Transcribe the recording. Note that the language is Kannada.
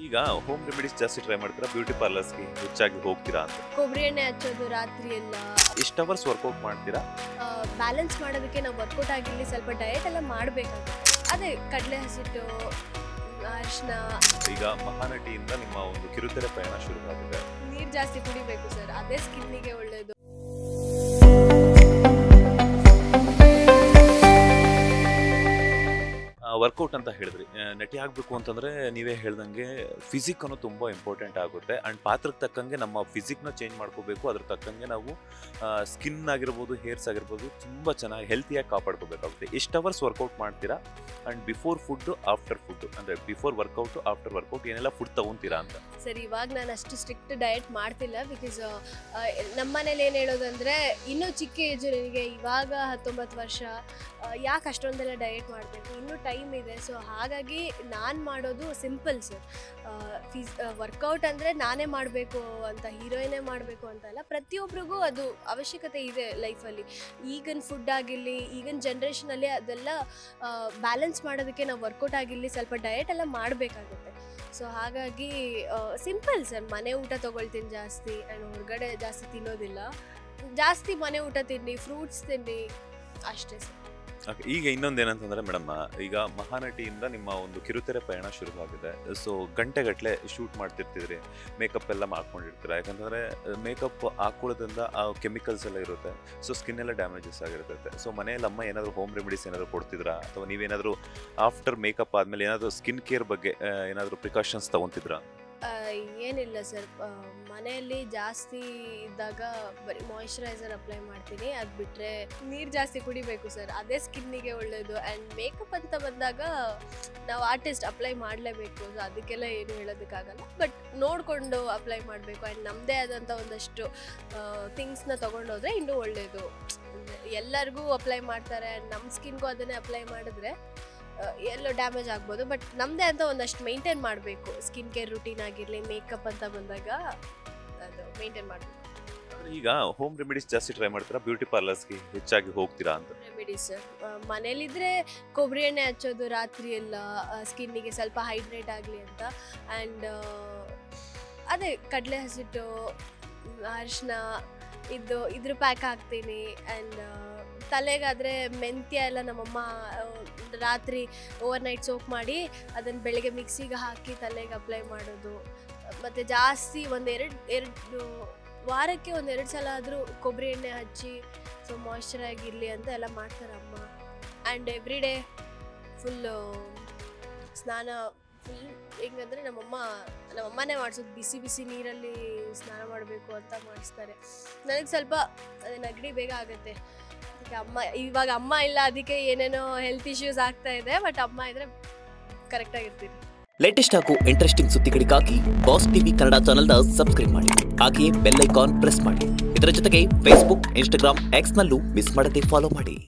ಈಗ ಹೋಮ್ ರೆಮಿಡೀಸ್ ಜಾಸ್ತಿ ಟ್ರೈ ಮಾಡ್ತೀರಾ, ಬ್ಯೂಟಿ ಪಾರ್ಲರ್ಸ್ಗೆ ಹೆಚ್ಚಾಗಿ ಹೋಗ್ತೀರಾ ಅಂತ? ಕೊಬ್ಬರಿ ಎಣ್ಣೆ ಹಚ್ಚೋದು ರಾತ್ರಿ ಎಲ್ಲ ಎಷ್ಟು ಅವರ್ಸ್ ವರ್ಕೌಟ್ ಮಾಡ್ತೀರಾ? ಬ್ಯಾಲೆನ್ಸ್ ಮಾಡೋದಕ್ಕೆ ನಾವು ವರ್ಕೌಟ್ ಆಗಿರಲಿ ಸ್ವಲ್ಪ ಡಯಟ್ ಎಲ್ಲ ಮಾಡಬೇಕಾಗುತ್ತೆ. ಅದೇ ಕಡಲೆ ಹಸಿಟ್ಟು, ಅರಿಶಿನ. ಈಗ ಮಹಾನಟಿಯಿಂದ ನಿಮ್ಮ ಒಂದು ಕಿರುತೆರೆ ಪಯಣ ಶುರುವಾಗಿದೆ. ನೀರು ಜಾಸ್ತಿ ಕುಡಿಬೇಕು ಸರ್, ಅದೇ ಸ್ಕಿನ್ನಿಗೆ ಒಳ್ಳೆಯದು. ವರ್ಕೌಟ್ ಅಂತ ಹೇಳಿದ್ರಿ, ನಟಿ ಆಗಬೇಕು ಅಂತಂದರೆ ನೀವೇ ಹೇಳ್ದಂಗೆ ಫಿಸಿಕ್ ಅನ್ನೋ ತುಂಬ ಇಂಪಾರ್ಟೆಂಟ್ ಆಗುತ್ತೆ. ಆ್ಯಂಡ್ ಪಾತ್ರಕ್ಕೆ ತಕ್ಕಂಗೆ ನಮ್ಮ ಫಿಸಿಕ್ನ ಚೇಂಜ್ ಮಾಡ್ಕೋಬೇಕು. ಅದ್ರ ತಕ್ಕಂಗೆ ನಾವು ಸ್ಕಿನ್ ಆಗಿರ್ಬೋದು, ಹೇರ್ಸ್ ಆಗಿರ್ಬೋದು ತುಂಬ ಚೆನ್ನಾಗಿ ಹೆಲ್ತಿಯಾಗಿ ಕಾಪಾಡ್ಕೋಬೇಕಾಗುತ್ತೆ. ಎಷ್ಟು ಅವರ್ಸ್ ವರ್ಕೌಟ್ ಮಾಡ್ತೀರಾ? And before food, after food, ಅಂದರೆ ಬಿಫೋರ್ ವರ್ಕೌಟು, ಆಫ್ಟರ್ ವರ್ಕೌಟ್ ಏನೆಲ್ಲ ಫುಡ್ ತೊಗೊತೀರಾ ಅಂತ? ಸರ್, ಇವಾಗ ನಾನು ಅಷ್ಟು ಸ್ಟ್ರಿಕ್ಟ್ ಡಯಟ್ ಮಾಡ್ತಿಲ್ಲ. ಬಿಕಾಸ್ ನಮ್ಮ ಮನೇಲಿ ಏನು ಹೇಳೋದಂದರೆ, ಇನ್ನೂ ಚಿಕ್ಕ ಏಜು ನನಗೆ, ಇವಾಗ 19 ವರ್ಷ, ಯಾಕೆ ಅಷ್ಟೊಂದೆಲ್ಲ ಡಯಟ್ ಮಾಡಬೇಕು, ಇನ್ನೂ ಟೈಮ್ ಇದೆ. ಸೊ ಹಾಗಾಗಿ ನಾನು ಮಾಡೋದು ಸಿಂಪಲ್ ಸರ್. ವರ್ಕೌಟ್ ಅಂದರೆ ನಾನೇ ಮಾಡಬೇಕು ಅಂತ, ಹೀರೋಯಿನೇ ಮಾಡಬೇಕು ಅಂತಲ್ಲ, ಪ್ರತಿಯೊಬ್ಬರಿಗೂ ಅದು ಅವಶ್ಯಕತೆ ಇದೆ ಲೈಫಲ್ಲಿ. ಈಗಿನ ಫುಡ್ ಆಗಿರಲಿ, ಈಗಿನ ಜನ್ರೇಷನಲ್ಲಿ ಅದೆಲ್ಲ ಬ್ಯಾಲೆನ್ಸ್ ಮಾಡೋದಕ್ಕೆ ನಾವು ವರ್ಕೌಟ್ ಆಗಿರಲಿ ಸ್ವಲ್ಪ ಡಯಟ್ ಎಲ್ಲ ಮಾಡಬೇಕಾಗುತ್ತೆ. ಸೊ ಹಾಗಾಗಿ ಸಿಂಪಲ್ ಸರ್, ಮನೆ ಊಟ ತೊಗೊಳ್ತೀನಿ ಜಾಸ್ತಿ. ಆ್ಯಂಡ್ ಹೊರಗಡೆ ಜಾಸ್ತಿ ತಿನ್ನೋದಿಲ್ಲ, ಜಾಸ್ತಿ ಮನೆ ಊಟ ತಿನ್ನಿ, ಫ್ರೂಟ್ಸ್ ತಿನ್ನಿ, ಅಷ್ಟೇ ಸರ್. ಓಕೆ, ಈಗ ಇನ್ನೊಂದು ಏನಂತಂದರೆ ಮೇಡಮ್, ಈಗ ಮಹಾನಟಿಯಿಂದ ನಿಮ್ಮ ಒಂದು ಕಿರುತೆರೆ ಪಯಣ ಶುರುವಾಗಿದೆ. ಸೊ ಗಂಟೆಗಟ್ಟಲೆ ಶೂಟ್ ಮಾಡ್ತಿರ್ತಿದ್ರಿ, ಮೇಕಪ್ ಎಲ್ಲ ಮಾಡ್ಕೊಂಡಿರ್ತೀರ. ಯಾಕಂತಂದರೆ ಮೇಕಪ್ ಹಾಕೊಳ್ಳೋದ್ರಿಂದ ಆ ಕೆಮಿಕಲ್ಸ್ ಎಲ್ಲ ಇರುತ್ತೆ, ಸೊ ಸ್ಕಿನ್ ಎಲ್ಲ ಡ್ಯಾಮೇಜಸ್ ಆಗಿರ್ತೈತೆ. ಸೊ ಮನೆಯಲ್ಲಿ ಅಮ್ಮ ಏನಾದರೂ ಹೋಮ್ ರೆಮಿಡೀಸ್ ಏನಾದರೂ ಕೊಡ್ತಿದ್ರಾ, ಅಥವಾ ನೀವೇನಾದರೂ ಆಫ್ಟರ್ ಮೇಕಪ್ ಆದಮೇಲೆ ಏನಾದರೂ ಸ್ಕಿನ್ ಕೇರ್ ಬಗ್ಗೆ ಏನಾದರೂ ಪ್ರಿಕಾಷನ್ಸ್ ತೊಗೊತಿದ್ರಾ? ಏನಿಲ್ಲ ಸರ್, ಮನೆಯಲ್ಲಿ ಜಾಸ್ತಿ ಇದ್ದಾಗ ಬರೀ ಮಾಯಿಶ್ಚರೈಸರ್ ಅಪ್ಲೈ ಮಾಡ್ತೀನಿ. ಅದು ಬಿಟ್ಟರೆ ನೀರು ಜಾಸ್ತಿ ಕುಡಿಬೇಕು ಸರ್, ಅದೇ ಸ್ಕಿನ್ನಿಗೆ ಒಳ್ಳೆಯದು. ಆ್ಯಂಡ್ ಮೇಕಪ್ ಅಂತ ಬಂದಾಗ ನಾವು ಆರ್ಟಿಸ್ಟ್ ಅಪ್ಲೈ ಮಾಡಲೇಬೇಕು. ಸೊ ಅದಕ್ಕೆಲ್ಲ ಏನು ಹೇಳೋದಕ್ಕಾಗಲ್ಲ, ಬಟ್ ನೋಡಿಕೊಂಡು ಅಪ್ಲೈ ಮಾಡಬೇಕು. ಆ್ಯಂಡ್ ನಮ್ಮದೇ ಆದಂಥ ಒಂದಷ್ಟು ಥಿಂಗ್ಸ್ನ ತೊಗೊಂಡೋದ್ರೆ ಇನ್ನೂ ಒಳ್ಳೆಯದು. ಎಲ್ಲರಿಗೂ ಅಪ್ಲೈ ಮಾಡ್ತಾರೆ, ಆ್ಯಂಡ್ ನಮ್ಮ ಸ್ಕಿನ್ಗೂ ಅದನ್ನೇ ಅಪ್ಲೈ ಮಾಡಿದ್ರೆ ಎಲ್ಲೋ ಡ್ಯಾಮೇಜ್ ಆಗ್ಬೋದು. ಬಟ್ ನಮ್ಮದೇ ಅಂತ ಒಂದಷ್ಟು ಮೇಂಟೈನ್ ಮಾಡಬೇಕು. ಸ್ಕಿನ್ ಕೇರ್ ರುಟೀನ್ ಆಗಿರಲಿ, ಮೇಕಪ್ ಅಂತ ಬಂದಾಗ ಅದು ಮೇಂಟೈನ್ ಮಾಡಬೇಕು. ಈಗ ಹೋಮ್ ರೆಮಿಡೀಸ್ ಜಾಸ್ತಿ ಟ್ರೈ ಮಾಡ್ತೀರಾ, ಬ್ಯೂಟಿ ಪಾರ್ಲರ್ಸ್ಗೆ ಹೆಚ್ಚಾಗಿ ಹೋಗ್ತೀರಾ ಅಂತ? ರೆಮಿಡೀಸ್ ಸರ್, ಮನೇಲಿದ್ದರೆ ಕೊಬ್ಬರಿ ಎಣ್ಣೆ ಹಚ್ಚೋದು ರಾತ್ರಿ ಎಲ್ಲ ಸ್ಕಿನ್ನಿಗೆ ಸ್ವಲ್ಪ ಹೈಡ್ರೇಟ್ ಆಗಲಿ ಅಂತ. ಆ್ಯಂಡ್ ಅದೇ ಕಡಲೆ ಹಸಿಟ್ಟು, ಅರಿಶಿನ ಇದ್ರ ಪ್ಯಾಕ್ ಹಾಕ್ತೀನಿ. ಆ್ಯಂಡ್ ತಲೆಗಾದರೆ ಮೆಂತ್ಯ ಎಲ್ಲ ನಮ್ಮಮ್ಮ ರಾತ್ರಿ ಓವರ್ನೈಟ್ ಸೋಪ್ ಮಾಡಿ ಅದನ್ನು ಬೆಳಗ್ಗೆ ಮಿಕ್ಸಿಗೆ ಹಾಕಿ ತಲೆಗೆ ಅಪ್ಲೈ ಮಾಡೋದು. ಮತ್ತು ಜಾಸ್ತಿ ಎರಡು ವಾರಕ್ಕೆ 1-2 ಸಲ ಆದರೂ ಕೊಬ್ಬರಿ ಎಣ್ಣೆ ಹಚ್ಚಿ ಸೊ ಮಾಯ್ಶ್ಚರ್ ಆಗಿರಲಿ ಅಂತ ಎಲ್ಲ ಮಾಡ್ತಾರೆ ಅಮ್ಮ. ಆ್ಯಂಡ್ ಎವ್ರಿ ಡೇ ಫುಲ್ಲು ಸ್ನಾನ, ಫುಲ್ ಹೆಂಗಂದರೆ ನಮ್ಮಮ್ಮನೇ ಮಾಡಿಸೋದು. ಬಿಸಿ ನೀರಲ್ಲಿ ಸ್ನಾನ ಮಾಡಬೇಕು ಅಂತ ಮಾಡಿಸ್ತಾರೆ. ನನಗೆ ಸ್ವಲ್ಪ ಅದೇ ನೆಗಡಿ ಬೇಗ ಆಗುತ್ತೆ. ಇವಾಗ ಅಮ್ಮ ಇಲ್ಲ, ಅದಕ್ಕೆ ಏನೇನೋ ಹೆಲ್ತ್ ಇಶ್ಯೂಸ್ ಆಗ್ತಾ ಇದೆ. ಬಟ್ ಅಮ್ಮ ಇದ್ರೆ ಕರೆಕ್ಟಾಗಿರ್ತೀನಿ. ಲೇಟೆಸ್ಟ್ ಹಾಗೂ ಇಂಟ್ರೆಸ್ಟಿಂಗ್ ಸುದ್ದಿಗಳಿಗಾಗಿ ಬಾಸ್ ಟಿವಿ ಕನ್ನಡ ಚಾನೆಲ್ನ ಸಬ್ಸ್ಕ್ರೈಬ್ ಮಾಡಿ. ಹಾಗೆಯೇ ಬೆಲ್ ಐಕಾನ್ ಪ್ರೆಸ್ ಮಾಡಿ. ಇದರ ಜೊತೆಗೆ ಫೇಸ್ಬುಕ್, ಇನ್ಸ್ಟಾಗ್ರಾಮ್, ಎಕ್ಸ್ನಲ್ಲೂ ಮಿಸ್ ಮಾಡದೆ ಫಾಲೋ ಮಾಡಿ.